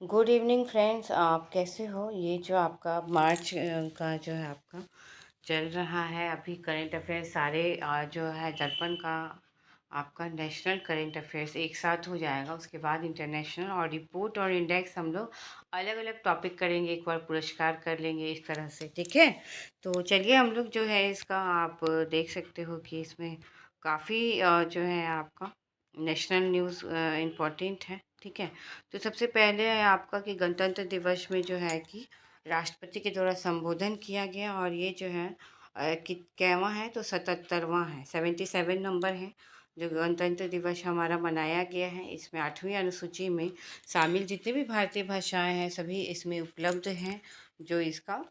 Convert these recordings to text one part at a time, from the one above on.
Good evening friends. आप कैसे हो? ये जो आपका मार्च का जो है आपका चल रहा है अभी करंट अफेयर्स सारे जो है दर्पण का आपका नेशनल करंट अफेयर्स एक साथ हो जाएगा। उसके बाद इंटरनेशनल और रिपोर्ट और इंडेक्स हम लोग अलग अलग टॉपिक करेंगे। एक बार पुरस्कार कर लेंगे इस तरह से, ठीक है। तो चलिए हम लोग जो है इसका आप देख सकते हो कि इसमें काफ़ी जो है आपका नेशनल न्यूज़ इम्पोर्टेंट है, ठीक है। तो सबसे पहले है आपका कि गणतंत्र दिवस में जो है कि राष्ट्रपति के द्वारा संबोधन किया गया और ये जो है कि कैवा है तो 77वां है, 77 नंबर है जो गणतंत्र दिवस हमारा मनाया गया है। इसमें 8वीं अनुसूची में शामिल जितनी भी भारतीय भाषाएं हैं सभी इसमें उपलब्ध हैं, जो इसका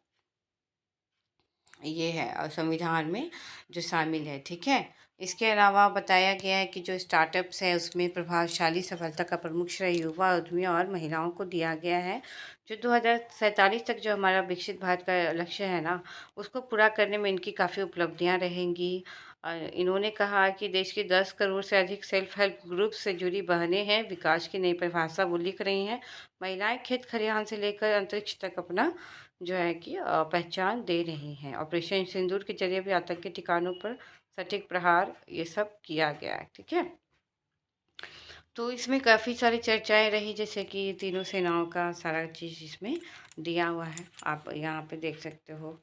ये है और संविधान में जो शामिल है, ठीक है। इसके अलावा बताया गया है कि जो स्टार्टअप्स है उसमें प्रभावशाली सफलता का प्रमुख श्रेय युवा उद्यमियों और महिलाओं को दिया गया है। जो 2047 तक जो हमारा विकसित भारत का लक्ष्य है ना, उसको पूरा करने में इनकी काफ़ी उपलब्धियां रहेंगी। इन्होंने कहा कि देश के 10 करोड़ से अधिक सेल्फ हेल्प ग्रुप से जुड़ी बहनें हैं, विकास की नई परिभाषा वो लिख रही हैं। महिलाएं खेत खलिहान से लेकर अंतरिक्ष तक अपना जो है कि पहचान दे रही हैं। ऑपरेशन सिंदूर के जरिए भी आतंकी ठिकानों पर सटीक प्रहार ये सब किया गया है, ठीक है। तो इसमें काफ़ी सारी चर्चाएं रही, जैसे कि तीनों सेनाओं का सारा चीज़ इसमें दिया हुआ है। आप यहाँ पे देख सकते हो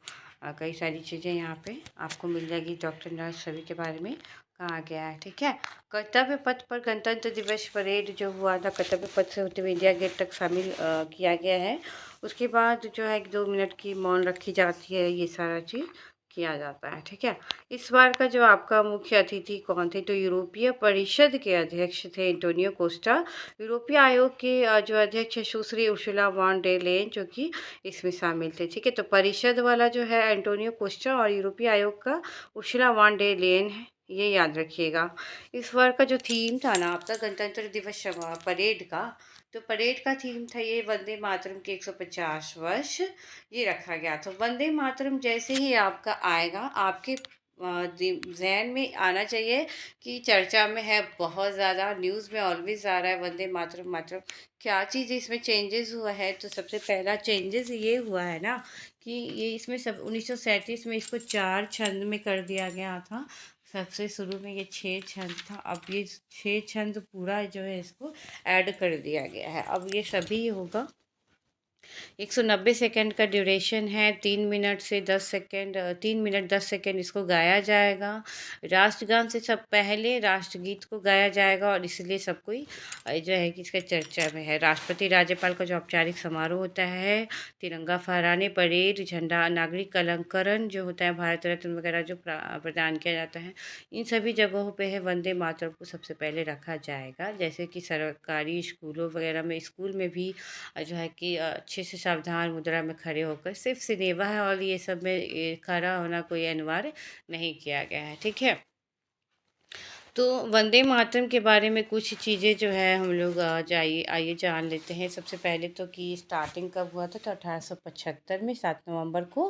कई सारी चीज़ें यहाँ पे आपको मिल जाएगी। डॉक्टर नर्स सभी के बारे में कहा गया है, ठीक है। कर्तव्य पथ पर गणतंत्र दिवस परेड जो हुआ था, कर्तव्य पथ से होते हुए इंडिया गेट तक शामिल किया गया है। उसके बाद जो है 2 मिनट की मौन रखी जाती है, ये सारा चीज़ किया जाता है, ठीक है। इस बार का जो आपका मुख्य अतिथि कौन थे, तो यूरोपीय परिषद के अध्यक्ष थे एंटोनियो कोस्टा। यूरोपीय आयोग के जो अध्यक्ष है सुश्री उर्सुला वॉन डे लेन, जो कि इसमें शामिल थे, ठीक है। तो परिषद वाला जो है एंटोनियो कोस्टा और यूरोपीय आयोग का उर्सुला वॉन डे लेन है, ये याद रखिएगा। इस बार का जो थीम था ना आपका गणतंत्र दिवस परेड का, तो परेड का थीम था ये वंदे मातरम के 150 वर्ष ये रखा गया। तो वंदे मातरम जैसे ही आपका आएगा आपके जहन में आना चाहिए कि चर्चा में है, बहुत ज़्यादा न्यूज़ में ऑलवेज आ रहा है वंदे मातरम मातरम। क्या चीज़ इसमें चेंजेस हुआ है, तो सबसे पहला चेंजेस ये हुआ है ना कि ये इसमें सब 1937 में इसको 4 छंद में कर दिया गया था। सबसे शुरू में ये 6 छंद था, अब ये 6 छंद पूरा जो है इसको ऐड कर दिया गया है। अब ये सभी होगा 190 सेकंड का ड्यूरेशन है, 3 मिनट से 10 सेकंड, 3 मिनट 10 सेकंड इसको गाया जाएगा। राष्ट्रगान से सब पहले राष्ट्रगीत को गाया जाएगा और इसलिए सब कोई जो है कि इसका चर्चा में है। राष्ट्रपति राज्यपाल का जो औपचारिक समारोह होता है, तिरंगा फहराने, परेड, झंडा, नागरिक अलंकरण जो होता है, भारत रत्न वगैरह जो प्रदान किया जाता है, इन सभी जगहों पे है वंदे मातरम को सबसे पहले रखा जाएगा। जैसे कि सरकारी स्कूलों वगैरह में, स्कूल में भी जो है कि अच्छे से सावधान मुद्रा में खड़े होकर सिर्फ सिनेमा है और ये सब में खड़ा होना कोई अनिवार्य नहीं किया गया है, ठीक है। तो वंदे मातरम के बारे में कुछ चीज़ें जो है हम लोग जाइए आइए जान लेते हैं। सबसे पहले तो कि स्टार्टिंग कब हुआ था, तो 1875 में 7 नवंबर को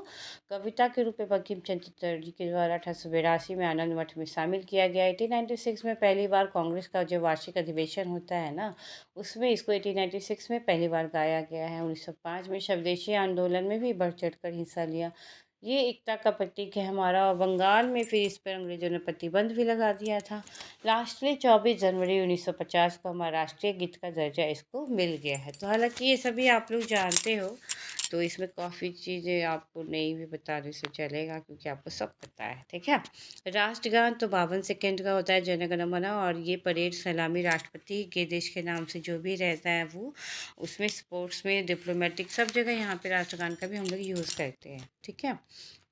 कविता के रूप में बंकिम चंद्र चटर्जी के द्वारा 1882 में आनंद मठ में शामिल किया गया। 1896 में पहली बार कांग्रेस का जो वार्षिक अधिवेशन होता है ना, उसमें इसको 1896 में पहली बार गाया गया है। 1905 में स्वदेशी आंदोलन में भी बढ़ चढ़ कर हिस्सा लिया, ये एकता का प्रतीक है हमारा। और बंगाल में फिर इस पर अंग्रेजों ने प्रतिबंध भी लगा दिया था। लास्ट में 24 जनवरी 1950 को हमारा राष्ट्रीय गीत का दर्जा इसको मिल गया है। तो हालांकि ये सभी आप लोग जानते हो, तो इसमें काफ़ी चीज़ें आपको नहीं भी बताने से चलेगा क्योंकि आपको सब पता है, ठीक है। राष्ट्रगान तो 52 सेकेंड का होता है, जन गण मन, और ये परेड सलामी राष्ट्रपति के देश के नाम से जो भी रहता है वो, उसमें स्पोर्ट्स में, डिप्लोमेटिक, सब जगह यहाँ पे राष्ट्रगान का भी हम लोग यूज़ करते हैं, ठीक है।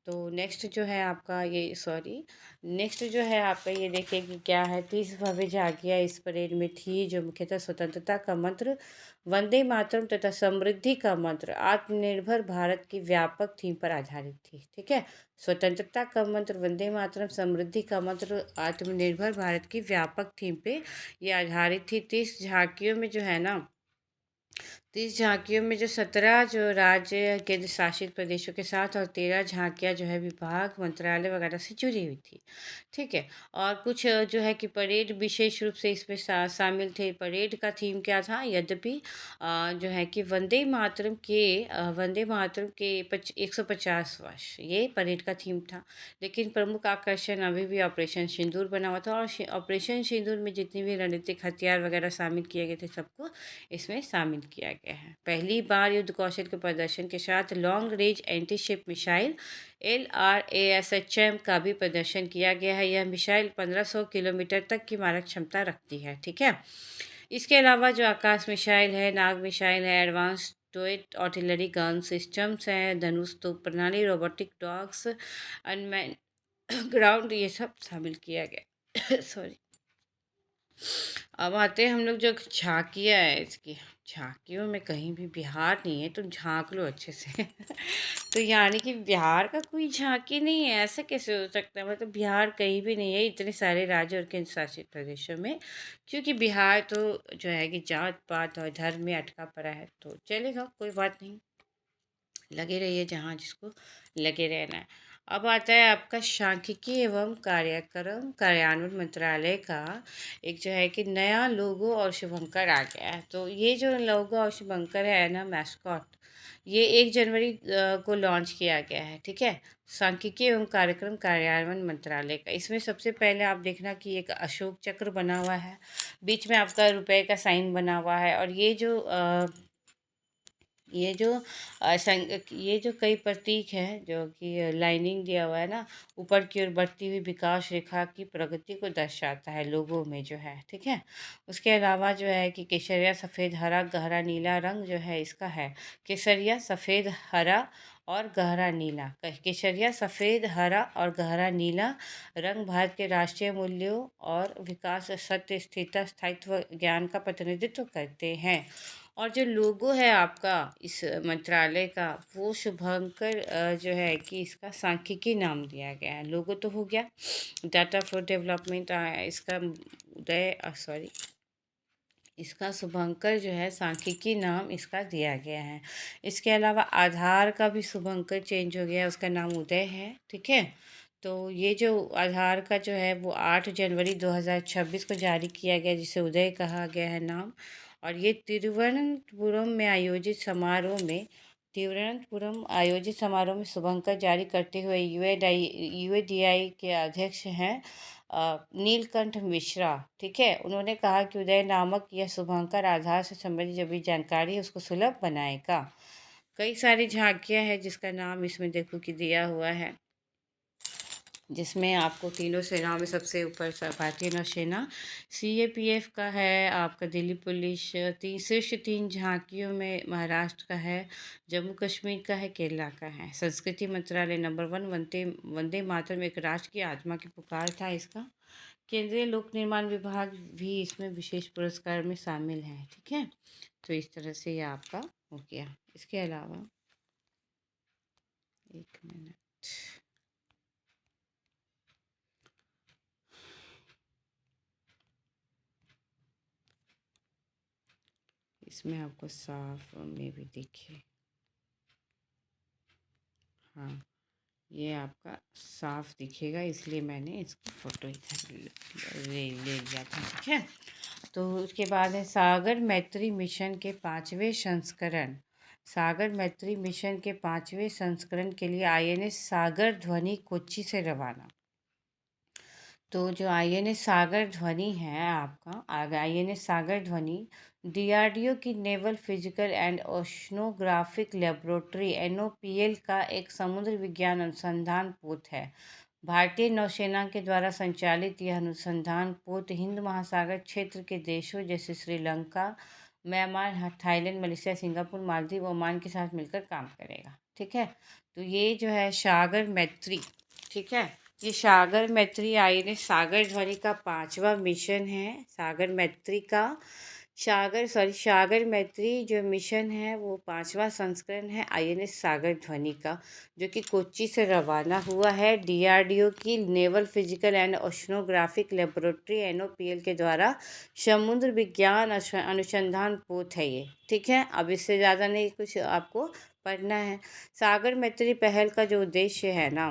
तो नेक्स्ट जो है आपका ये सॉरी नेक्स्ट जो है आपका ये देखिए कि क्या है, 30 भव्य झांकियाँ इस परेड में थी जो मुख्यतः स्वतंत्रता का मंत्र, वंदे मातरम तथा समृद्धि का मंत्र, आत्मनिर्भर भारत की व्यापक थीम पर आधारित थी, ठीक है। स्वतंत्रता का मंत्र वंदे मातरम, समृद्धि का मंत्र आत्मनिर्भर भारत की व्यापक थीम पे ये आधारित थी। 30 झांकियों में जो है ना 30 झांकियों में जो 17 जो राज्य केंद्र शासित प्रदेशों के साथ और 13 झांकियां जो है विभाग मंत्रालय वगैरह से जुड़ी हुई थी। ठीक है। और कुछ जो है कि परेड विशेष रूप से इसमें शामिल थे। परेड का थीम क्या था? यद्यपि जो है कि वंदे मातरम के 150 वर्ष ये परेड का थीम था। लेकिन प्रमुख आकर्षण अभी भी ऑपरेशन सिंदूर बना हुआ था, और ऑपरेशन सिंदूर में जितने भी रणनीतिक हथियार वगैरह शामिल किए गए थे सबको इसमें शामिल किया गया है। पहली बार युद्ध कौशल के प्रदर्शन के साथ long range anti ship missile LRASHM का भी प्रदर्शन किया गया है। यह मिसाइल 1500 किलोमीटर तक की मारक क्षमता रखती है। ठीक है। इसके अलावा जो आकाश मिसाइल है, नाग मिसाइल है, एडवांस टोएट आर्टिलरी गन सिस्टम्स हैं, धनुष तोप प्रणाली, रोबोटिक डॉग्स, अनमैन ग्राउंड, ये सब शामिल किया गया। सॉरी। अब आते हैं हम लोग जो झांकियाँ है इसकी। झांकियों में कहीं भी बिहार नहीं है, तुम झांक लो अच्छे से। तो यानी कि बिहार का कोई झांकी नहीं है, ऐसा कैसे हो सकता है? मतलब बिहार कहीं भी नहीं है इतने सारे राज्य और केंद्र शासित प्रदेशों में। क्योंकि बिहार तो जो है कि जात पात और धर्म में अटका पड़ा है, तो चलेगा, कोई बात नहीं। लगे रहिए जहाँ जिसको लगे रहना है। अब आता है आपका सांख्यिकी एवं कार्यक्रम कार्यान्वयन मंत्रालय का एक जो है कि नया लोगो और शुभंकर आ गया है। तो ये जो लोगो और शुभंकर है ना, मैस्कॉट, ये 1 जनवरी को लॉन्च किया गया है। ठीक है। सांख्यिकी एवं कार्यक्रम कार्यान्वयन मंत्रालय का, इसमें सबसे पहले आप देखना कि एक अशोक चक्र बना हुआ है, बीच में आपका रुपए का साइन बना हुआ है, और ये जो कई प्रतीक हैं जो कि लाइनिंग दिया हुआ है ना, ऊपर की ओर बढ़ती हुई विकास रेखा की प्रगति को दर्शाता है लोगों में जो है। ठीक है। उसके अलावा जो है कि केसरिया सफ़ेद हरा गहरा नीला रंग जो है इसका है। केसरिया सफ़ेद हरा और गहरा नीला, केसरिया सफ़ेद हरा और गहरा नीला रंग भारत के राष्ट्रीय मूल्यों और विकास, सत्य, स्थिरता, स्थायित्व, ज्ञान का प्रतिनिधित्व करते हैं। और जो लोगो है आपका इस मंत्रालय का, वो शुभंकर जो है कि इसका सांख्यिकी नाम दिया गया है। लोगो तो हो गया। डाटा फॉर डेवलपमेंट इसका उदय सॉरी इसका शुभंकर जो है सांख्यिकी नाम इसका दिया गया है। इसके अलावा आधार का भी शुभंकर चेंज हो गया है, उसका नाम उदय है। ठीक है। तो ये जो आधार का जो है वो 8 जनवरी 2026 को जारी किया गया, जिसे उदय कहा गया है नाम। और ये तिरुवनंतपुरम आयोजित समारोह में शुभंकर जारी करते हुए यूएडीआई के अध्यक्ष हैं नीलकंठ मिश्रा। ठीक है। उन्होंने कहा कि उदय नामक यह शुभंकर आधार से संबंधित जो भी जानकारी है उसको सुलभ बनाएगा। कई सारी झांकियां हैं जिसका नाम इसमें देखो कि दिया हुआ है, जिसमें आपको तीनों सेनाओं में सबसे ऊपर भारतीय नौसेना, सीएपीएफ का है, आपका दिल्ली पुलिस, शीर्ष 3 झांकियों में महाराष्ट्र का है, जम्मू कश्मीर का है, केरला का है। संस्कृति मंत्रालय नंबर 1, वंदे वंदे मातरम एक राष्ट्र की आत्मा की पुकार था इसका। केंद्रीय लोक निर्माण विभाग भी इसमें विशेष पुरस्कार में शामिल है। ठीक है। तो इस तरह से ये आपका हो गया। इसके अलावा एक मिनट, इसमें आपको साफ में भी दिखे। हाँ, ये आपका साफ दिखेगा, इसलिए मैंने इसको फोटो इधर ले लिया था। ठीक है। तो उसके बाद है सागर मैत्री मिशन के 5वें संस्करण के लिए आईएनएस सागर ध्वनि कोच्चि से रवाना। तो जो आईएनएस सागर ध्वनि है आपका, आईएनएस सागर ध्वनि डीआरडीओ की naval physical and oceanographic laboratory NPOL का एक समुद्र विज्ञान अनुसंधान पोत है। भारतीय नौसेना के द्वारा संचालित यह अनुसंधान पोत हिंद महासागर क्षेत्र के देशों जैसे Sri Lanka, Myanmar, Thailand, Malaysia, Singapore, Maldives, Oman के साथ मिलकर काम करेगा। ठीक है। तो ये जो है सागर मैत्री, ठीक है, ये सागर मैत्री आईएनएस सागर ध्वनि का 5वां मिशन है। सागर मैत्री का सागर मैत्री जो मिशन है वो 5वां संस्करण है INS सागर ध्वनि का, जो कि कोच्चि से रवाना हुआ है। DRDO की naval physical and oceanographic laboratory NOPL के द्वारा समुद्र विज्ञान अनुसंधान पोत है ये, ठीक है। अब इससे ज़्यादा नहीं कुछ आपको पढ़ना है। सागर मैत्री पहल का जो उद्देश्य है ना,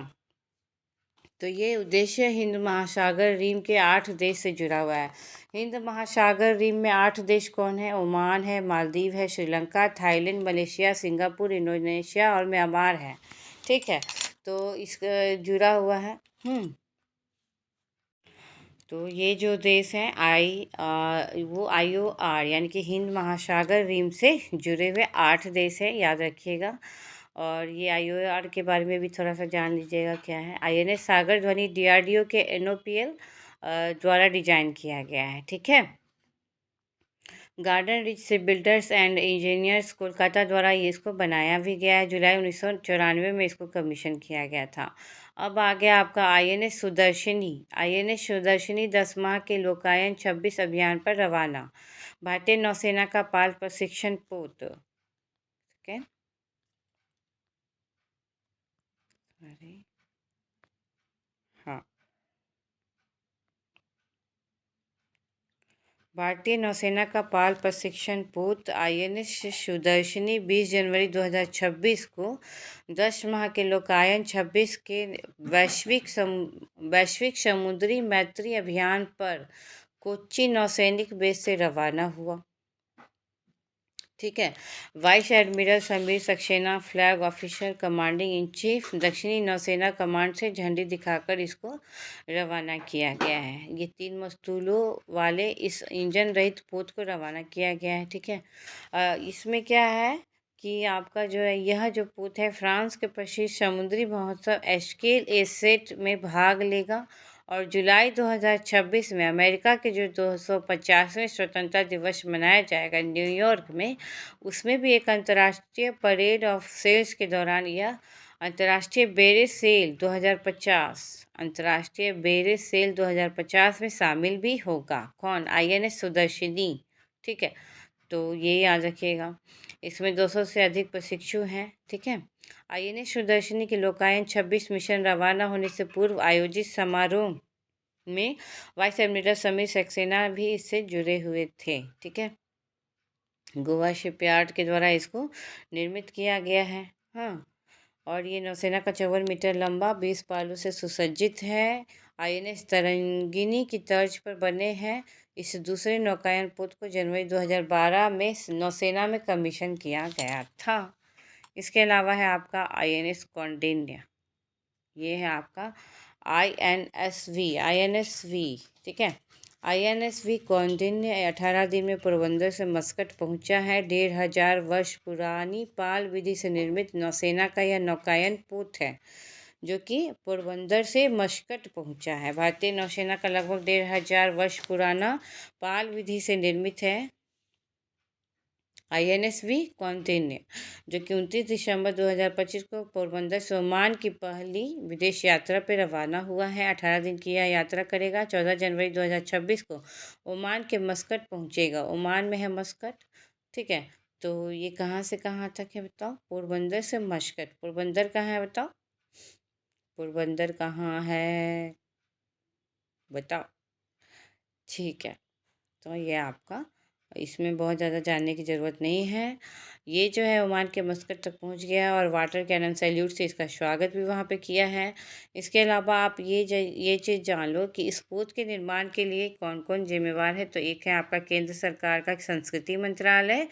तो ये उद्देश्य हिंद महासागर रीम के 8 देश से जुड़ा हुआ है। हिंद महासागर रीम में 8 देश कौन है? ओमान है, मालदीव है, Sri Lanka, Thailand, Malaysia, Singapore, Indonesia और म्यांमार है, ठीक है। तो इस जुड़ा हुआ है। तो ये जो देश हैं वो IOR यानी कि हिंद महासागर रीम से जुड़े हुए 8 देश है, याद रखिएगा। और ये IOR के बारे में भी थोड़ा सा जान लीजिएगा क्या है। INS सागर ध्वनि DRDO के NOPL द्वारा डिजाइन किया गया है, ठीक है। गार्डन रिच से बिल्डर्स एंड इंजीनियर्स कोलकाता द्वारा ये इसको बनाया भी गया है। जुलाई 1994 में इसको कमीशन किया गया था। अब आ गया आपका INS सुदर्शनी। INS सुदर्शनी 10 माह के लोकायन 26 अभियान पर रवाना। भारतीय नौसेना का पाल प्रशिक्षण पोत, ओके। अरे हाँ, भारतीय नौसेना का पाल प्रशिक्षण पोत INS सुदर्शनी 20 जनवरी 2026 को 10 माह के लोकायन 26 के वैश्विक समुद्री मैत्री अभियान पर कोच्चि नौसैनिक बेस से रवाना हुआ, ठीक है। Vice admiral Sameer Saxena, flag officer commanding in chief, दक्षिणी नौसेना कमांड से झंडी दिखाकर इसको रवाना किया गया है। ये 3 मस्तूलों वाले इस इंजन रहित पोत को रवाना किया गया है, ठीक है। इसमें क्या है कि आपका जो है यह जो पोत है फ्रांस के प्रसिद्ध समुद्री महोत्सव एस्केल एसेट में भाग लेगा। और जुलाई 2026 में अमेरिका के जो 250वें स्वतंत्रता दिवस मनाया जाएगा न्यूयॉर्क में, उसमें भी एक अंतर्राष्ट्रीय परेड ऑफ सेल्स के दौरान यह अंतर्राष्ट्रीय बेरे सेल 2050 अंतर्राष्ट्रीय बेरे सेल 2050 में शामिल भी होगा। कौन? INS सुदर्शनी, ठीक है। तो ये याद रखिएगा। इसमें 200 से अधिक प्रशिक्षु हैं, ठीक है। INS सुदर्शनी के लोकायन 26 मिशन रवाना होने से पूर्व आयोजित समारोह में वाइस एडमिरल समीर सक्सेना भी इससे जुड़े हुए थे, ठीक है। गोवा शिपयार्ड के द्वारा इसको निर्मित किया गया है। हाँ, और ये नौसेना का 54 मीटर लंबा 20 पालों से सुसज्जित है। INS तरंगिनी की तर्ज पर बने हैं। इस दूसरे नौकायन पोत को जनवरी 2012 में नौसेना में कमीशन किया गया था। इसके अलावा है आपका INS कौंडिन्य, ये है आपका INSV, ठीक है। INSV कौंडिन्य 18 दिन में पोरबंदर से मस्कट पहुंचा है। 1500 वर्ष पुरानी पाल विधि से निर्मित नौसेना का यह नौकायन पोत है, जो कि पोरबंदर से मस्कट पहुंचा है। भारतीय नौसेना का लगभग 1500 वर्ष पुराना पाल विधि से निर्मित है INSV कौंडिन्य, जो कि 29 दिसंबर 2025 को पोरबंदर से ओमान की पहली विदेश यात्रा पर रवाना हुआ है। 18 दिन की यह यात्रा करेगा। 14 जनवरी 2026 को ओमान के मस्कट पहुंचेगा। ओमान में है मस्कट, ठीक है। तो ये कहाँ से कहाँ तक है बताओ? पोरबंदर से मस्कट। पोरबंदर कहाँ है बताओ? पोरबंदर कहाँ है बताओ? ठीक है, तो ये आपका, इसमें बहुत ज़्यादा जानने की ज़रूरत नहीं है। ये जो है ओमान के मस्कट तक पहुंच गया है और वाटर कैनन सैल्यूट से इसका स्वागत भी वहाँ पे किया है। इसके अलावा आप ये चीज़ जान लो कि इस पोत के निर्माण के लिए कौन कौन जिम्मेवार है। तो एक है आपका केंद्र सरकार का संस्कृति मंत्रालय,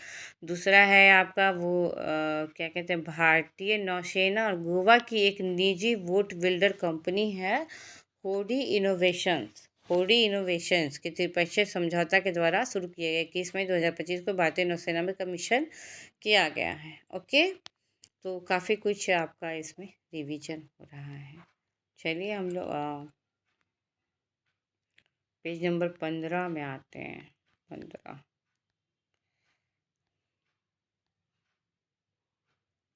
दूसरा है आपका वो क्या कहते हैं भारतीय नौसेना, और गोवा की एक निजी बोट बिल्डर कंपनी है होडी इनोवेशंस के त्रिपक्षीय समझौता के द्वारा शुरू किया गया। 21 मई 2025 को भारतीय नौसेना में कमीशन किया गया है, ओके। तो काफ़ी कुछ आपका इसमें रिवीजन हो रहा है। चलिए हम लोग पेज नंबर 15 में आते हैं। 15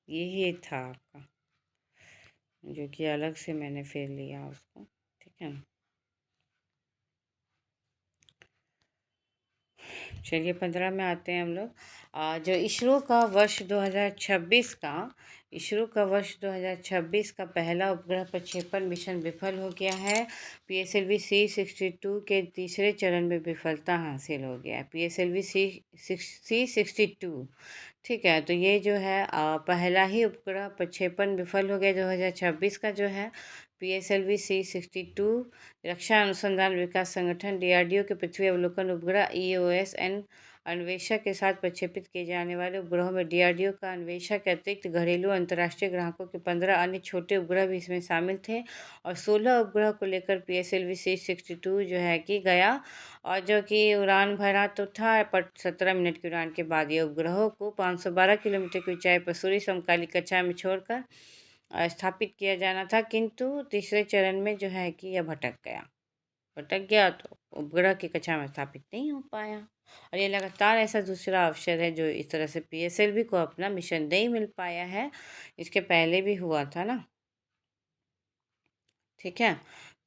यही था आपका, जो कि अलग से मैंने फिर लिया उसको, ठीक है। चलिए 15 में आते हैं हम लोग। जो इसरो का वर्ष 2026 का पहला उपग्रह प्रक्षेपण मिशन विफल हो गया है। PSLV C62 के तीसरे चरण में विफलता हासिल हो गया है। PSLV C62, ठीक है। तो ये जो है पहला ही उपग्रह प्रक्षेपण विफल हो गया 2026 का जो है। PSLV C62 रक्षा अनुसंधान विकास संगठन DRDO के पृथ्वी अवलोकन उपग्रह EOS एन अन्वेषक के साथ प्रक्षेपित किए जाने वाले उपग्रहों में DRDO का अन्वेषक के अतिरिक्त घरेलू अंतर्राष्ट्रीय ग्राहकों के 15 अन्य छोटे उपग्रह भी इसमें शामिल थे। और 16 उपग्रह को लेकर PSLV C62 जो है कि गया, और जो कि उड़ान भरा तो था, पर 17 मिनट की उड़ान के बाद ये उपग्रहों को 512 किलोमीटर की ऊंचाई पर सूर्य समकालिक कक्षा में छोड़कर स्थापित किया जाना था, किंतु तीसरे चरण में जो है कि यह भटक गया तो उपग्रह की कक्षा में स्थापित नहीं हो पाया। और ये लगातार ऐसा दूसरा अवसर है जो इस तरह से PSLV को अपना मिशन नहीं मिल पाया है। इसके पहले भी हुआ था ना, ठीक है।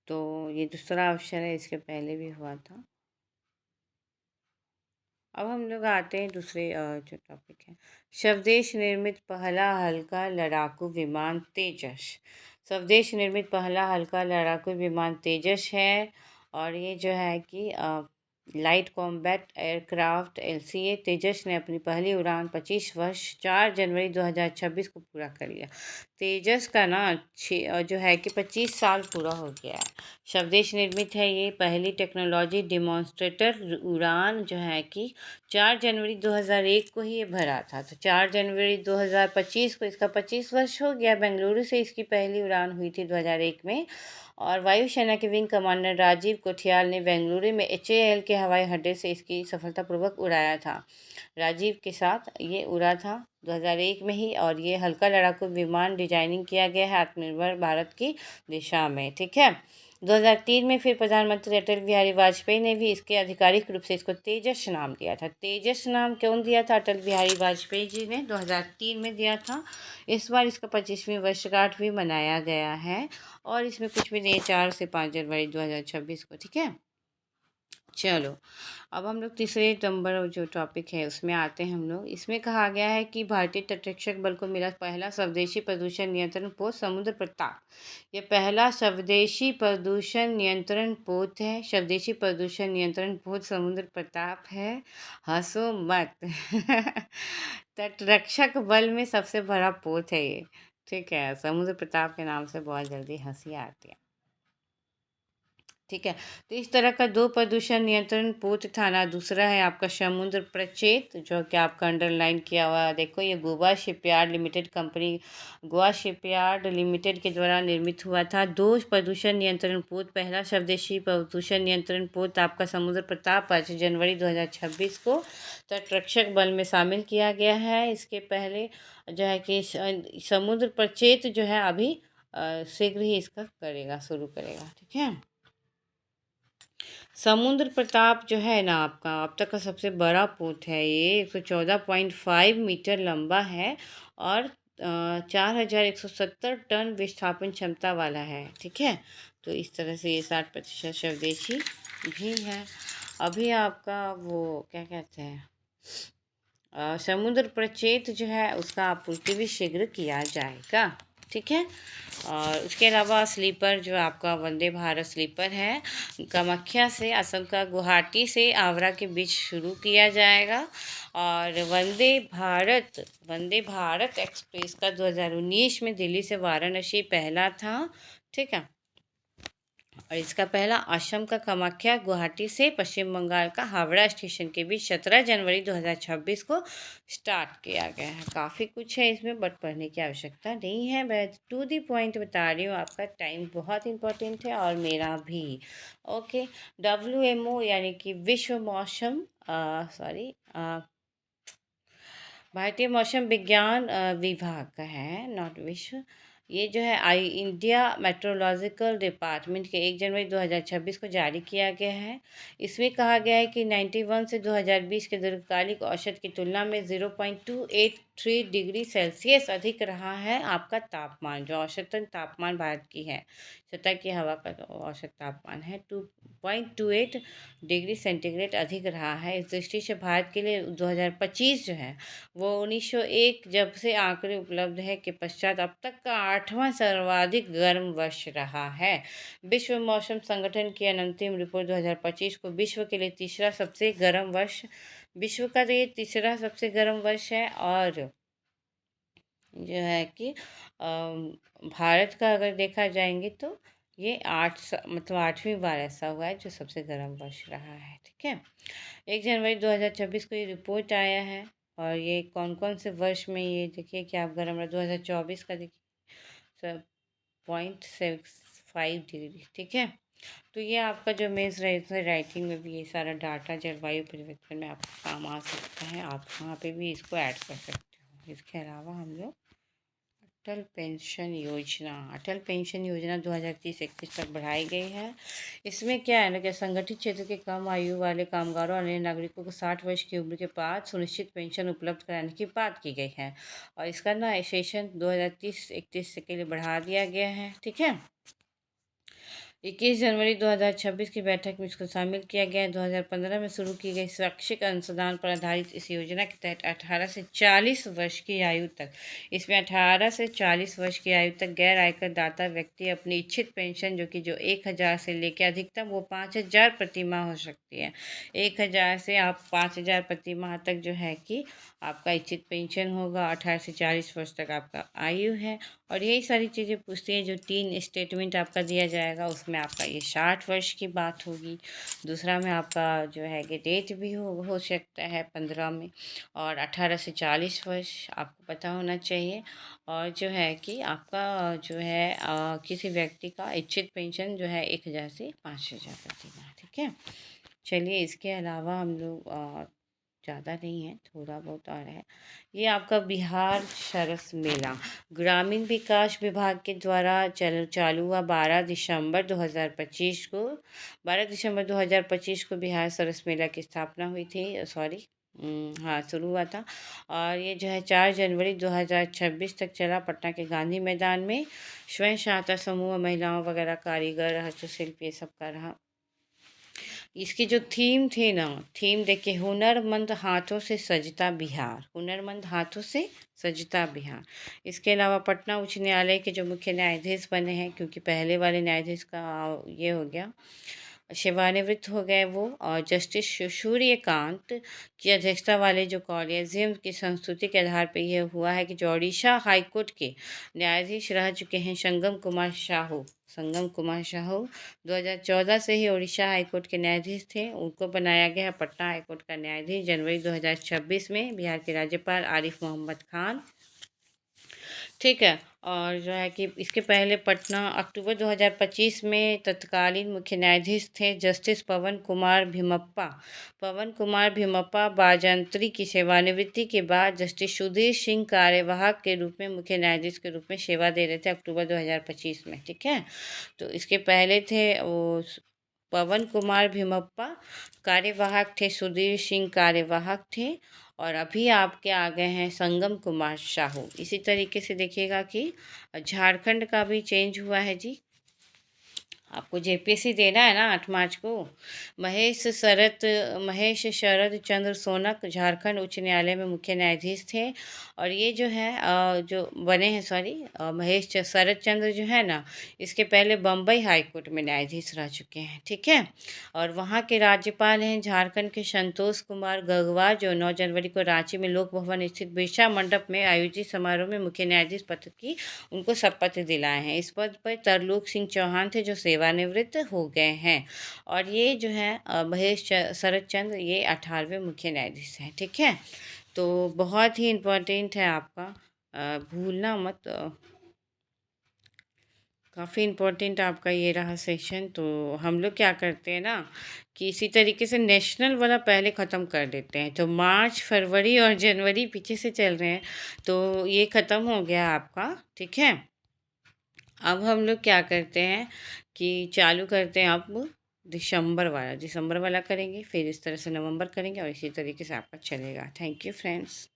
तो ये दूसरा अवसर है, इसके पहले भी हुआ था। अब हम लोग आते हैं दूसरे जो टॉपिक है, स्वदेश निर्मित पहला हल्का लड़ाकू विमान तेजस। स्वदेश निर्मित पहला हल्का लड़ाकू विमान तेजस है। और ये जो है कि लाइट कॉम्बैट एयरक्राफ्ट LCA तेजस ने अपनी पहली उड़ान 25 वर्ष 4 जनवरी 2026 को पूरा कर लिया। तेजस का ना जो है कि 25 साल पूरा हो गया है। स्वदेश निर्मित है, ये पहली टेक्नोलॉजी डिमॉन्स्ट्रेटर उड़ान जो है कि 4 जनवरी 2001 को ही ये भरा था। तो 4 जनवरी 2025 को इसका 25 वर्ष हो गया। बेंगलुरु से इसकी पहली उड़ान हुई थी 2001 में। और वायुसेना के विंग कमांडर राजीव कोठियाल ने बेंगलुरु में HAL के हवाई अड्डे से इसकी सफलतापूर्वक उड़ाया था। राजीव के साथ ये उड़ा था 2001 में ही। और ये हल्का लड़ाकू विमान डिजाइनिंग किया गया है आत्मनिर्भर भारत की दिशा में, ठीक है। 2003 में फिर प्रधानमंत्री अटल बिहारी वाजपेयी ने भी इसके आधिकारिक रूप से इसको तेजस नाम दिया था। तेजस नाम क्यों दिया था? अटल बिहारी वाजपेयी जी ने 2003 में दिया था। इस बार इसका 25वीं वर्षगांठ भी मनाया गया है। और इसमें कुछ भी नहीं है, 4 से 5 जनवरी 2026 को, ठीक है। चलो, अब हम लोग तीसरे नंबर जो टॉपिक है उसमें आते हैं हम लोग। इसमें कहा गया है कि भारतीय तटरक्षक बल को मिला पहला स्वदेशी प्रदूषण नियंत्रण पोत समुद्र प्रताप। ये पहला स्वदेशी प्रदूषण नियंत्रण पोत है। स्वदेशी प्रदूषण नियंत्रण पोत समुद्र प्रताप है। हंसो मत तटरक्षक बल में सबसे बड़ा पोत है ये, ठीक है। समुद्र प्रताप के नाम से बहुत जल्दी हंसी आती है, ठीक है। तो इस तरह का 2 प्रदूषण नियंत्रण पोत थाना। दूसरा है आपका समुद्र प्रचेत, जो कि आपका अंडरलाइन किया हुआ है। देखो, ये Goa shipyard limited company, Goa shipyard limited के द्वारा निर्मित हुआ था। 2 प्रदूषण नियंत्रण पोत। पहला स्वदेशी प्रदूषण नियंत्रण पोत आपका समुद्र प्रताप 5 जनवरी 2026 को तटरक्षक बल में शामिल किया गया है। इसके पहले जो है कि समुद्र प्रचेत जो है अभी शीघ्र ही इसका शुरू करेगा, ठीक है। समुद्र प्रताप जो है ना आपका अब तक का सबसे बड़ा पोत है। ये 114.5 मीटर लंबा है और 4170 टन विस्थापन क्षमता वाला है, ठीक है। तो इस तरह से ये 60% स्वदेशी भी है। अभी आपका वो क्या कहते हैं, समुद्र प्रचेत जो है उसका आपूर्ति भी शीघ्र किया जाएगा, ठीक है। और उसके अलावा स्लीपर जो आपका वंदे भारत स्लीपर है, कामाख्या से असम का गुवाहाटी से आगरा के बीच शुरू किया जाएगा। और वंदे भारत एक्सप्रेस का 2019 में दिल्ली से वाराणसी पहला था, ठीक है। और इसका पहला असम का कामाख्या, गुवाहाटी से पश्चिम बंगाल का हावड़ा स्टेशन के बीच 17 जनवरी 2026 को स्टार्ट किया गया है। काफ़ी कुछ है इसमें, बट पढ़ने की आवश्यकता नहीं है। मैं टू दी पॉइंट बता रही हूँ। आपका टाइम बहुत इंपॉर्टेंट है और मेरा भी, ओके। WMO यानी कि विश्व मौसम भारतीय मौसम विज्ञान विभाग का है, नॉट विश्व। ये जो है इंडिया मेट्रोलॉजिकल डिपार्टमेंट के 1 जनवरी 2026 को जारी किया गया है। इसमें कहा गया है कि 91 से 2020 के दीर्घकालिक औसत की तुलना में 0.28 3 डिग्री सेल्सियस अधिक रहा है आपका तापमान, जो औसतन तापमान भारत की है, सतह की हवा का जो औसत तापमान है 2.28 डिग्री सेंटीग्रेड अधिक रहा है। इस दृष्टि से भारत के लिए 2025 जो है वो 1901 जब से आंकड़े उपलब्ध है के पश्चात अब तक का 8वां सर्वाधिक गर्म वर्ष रहा है। विश्व मौसम संगठन की अंतिम रिपोर्ट 2025 को विश्व के लिए तीसरा सबसे गर्म वर्ष, विश्व का तो ये तीसरा सबसे गर्म वर्ष है। और जो है कि भारत का अगर देखा जाएंगे तो ये मतलब 8वीं बार ऐसा हुआ है जो सबसे गर्म वर्ष रहा है। ठीक है, 1 जनवरी 2026 को ये रिपोर्ट आया है। और ये कौन कौन से वर्ष में ये देखिए कि आप गर्म रहा, 2024 का देखिए 0.65 डिग्री। ठीक है, तो ये आपका जो मेंस राइटिंग में भी ये सारा डाटा जलवायु परिवर्तन में आपका काम आ सकता है, आप वहाँ पे भी इसको ऐड कर सकते हो। इसके अलावा हम लोग अटल पेंशन योजना 2030-31 तक बढ़ाई गई है। इसमें क्या है ना कि संगठित क्षेत्र के कम आयु वाले कामगारों और अन्य नागरिकों को 60 वर्ष की उम्र के बाद सुनिश्चित पेंशन उपलब्ध कराने की बात की गई है। और इसका ना सेशन 2030-31 के लिए बढ़ा दिया गया है। ठीक है, 21 जनवरी 2026 की बैठक में इसको शामिल किया गया। 2015 में शुरू की गई शैक्षिक अनुसंधान पर आधारित इस योजना के तहत 18 से 40 वर्ष की आयु तक, इसमें 18 से 40 वर्ष की आयु तक गैर आयकर दाता व्यक्ति अपनी इच्छित पेंशन जो 1000 से लेकर अधिकतम वो 5000 प्रति माह हो सकती है। 1000 से आप 5000 प्रति माह तक जो है कि आपका इच्छित पेंशन होगा। 18 से 40 वर्ष तक आपका आयु है। और यही सारी चीज़ें पूछती हैं। जो 3 स्टेटमेंट आपका दिया जाएगा उसमें आपका ये 60 वर्ष की बात होगी। दूसरा में आपका जो है कि डेट भी हो सकता है 15 में। और 18 से 40 वर्ष आपको पता होना चाहिए। और जो है कि आपका जो है किसी व्यक्ति का इच्छित पेंशन जो है 1000 से 5000 प्रति माह। ठीक है, चलिए इसके अलावा हम लोग ज़्यादा नहीं है, थोड़ा बहुत और है। ये आपका बिहार सरस मेला ग्रामीण विकास विभाग के द्वारा चालू हुआ 12 दिसंबर 2025 को बिहार सरस मेला की स्थापना हुई थी। हाँ, शुरू हुआ था। और ये जो है 4 जनवरी 2026 तक चला। पटना के गांधी मैदान में स्वयं सहायता समूह, महिलाओं वगैरह, कारीगर, हस्तशिल्प, ये सब का रहा। इसकी जो थीम देखिए, हुनरमंद हाथों से सजता बिहार, हुनरमंद हाथों से सजता बिहार। इसके अलावा पटना उच्च न्यायालय के जो मुख्य न्यायाधीश बने हैं, क्योंकि पहले वाले न्यायाधीश का ये हो गया, सेवानिवृत्त हो गए वो। और जस्टिस सूर्यकांत की अध्यक्षता वाले जो कॉलेजियम की संस्तुति के आधार पर यह हुआ है कि जो ओडिशा हाईकोर्ट के न्यायाधीश रह चुके हैं संगम कुमार साहू 2014 से ही ओडिशा हाईकोर्ट के न्यायाधीश थे, उनको बनाया गया पटना हाईकोर्ट का न्यायाधीश जनवरी 2026 में बिहार के राज्यपाल आरिफ मोहम्मद खान। ठीक है, और जो है कि इसके पहले पटना अक्टूबर 2025 में तत्कालीन मुख्य न्यायाधीश थे जस्टिस पवन कुमार भीमप्पा बाजंत्री की सेवानिवृत्ति के बाद जस्टिस सुधीर सिंह कार्यवाहक के रूप में मुख्य न्यायाधीश के रूप में सेवा दे रहे थे अक्टूबर 2025 में। ठीक है, तो इसके पहले थे वो पवन कुमार भीमप्पा कार्यवाहक थे, सुधीर सिंह कार्यवाहक थे। और अभी आपके आ गए हैं संगम कुमार साहू। इसी तरीके से देखिएगा कि झारखंड का भी चेंज हुआ है जी। आपको जेपीएससी देना है ना 8 मार्च को। महेश शरद चंद्र सोनक झारखंड उच्च न्यायालय में मुख्य न्यायाधीश थे। और ये जो है जो बने हैं महेश शरद चंद्र जो है ना, इसके पहले बम्बई हाई कोर्ट में न्यायाधीश रह चुके हैं। ठीक है, और वहाँ के राज्यपाल हैं झारखंड के संतोष कुमार गंगवार, जो 9 जनवरी को रांची में लोक भवन स्थित बिरसा मंडप में आयोजित समारोह में मुख्य न्यायाधीश पद की उनको शपथ दिलाए हैं। इस पद पर तरलोक सिंह चौहान थे जो सेवानिवृत्त हो गए हैं। और ये जो है महेश शरद चंद्र ये 18वें मुख्य न्यायाधीश हैं। ठीक है, तो बहुत ही इम्पोर्टेंट है आपका, भूलना मत। काफ़ी इम्पोर्टेंट आपका ये रहा सेशन। तो हम लोग क्या करते हैं ना कि इसी तरीके से नेशनल वाला पहले ख़त्म कर देते हैं। तो मार्च, फरवरी और जनवरी पीछे से चल रहे हैं, तो ये ख़त्म हो गया आपका। ठीक है, अब हम लोग क्या करते हैं कि चालू करते हैं अब दिसंबर वाला करेंगे, फिर इस तरह से नवंबर करेंगे और इसी तरीके से आपका चलेगा। Thank you friends.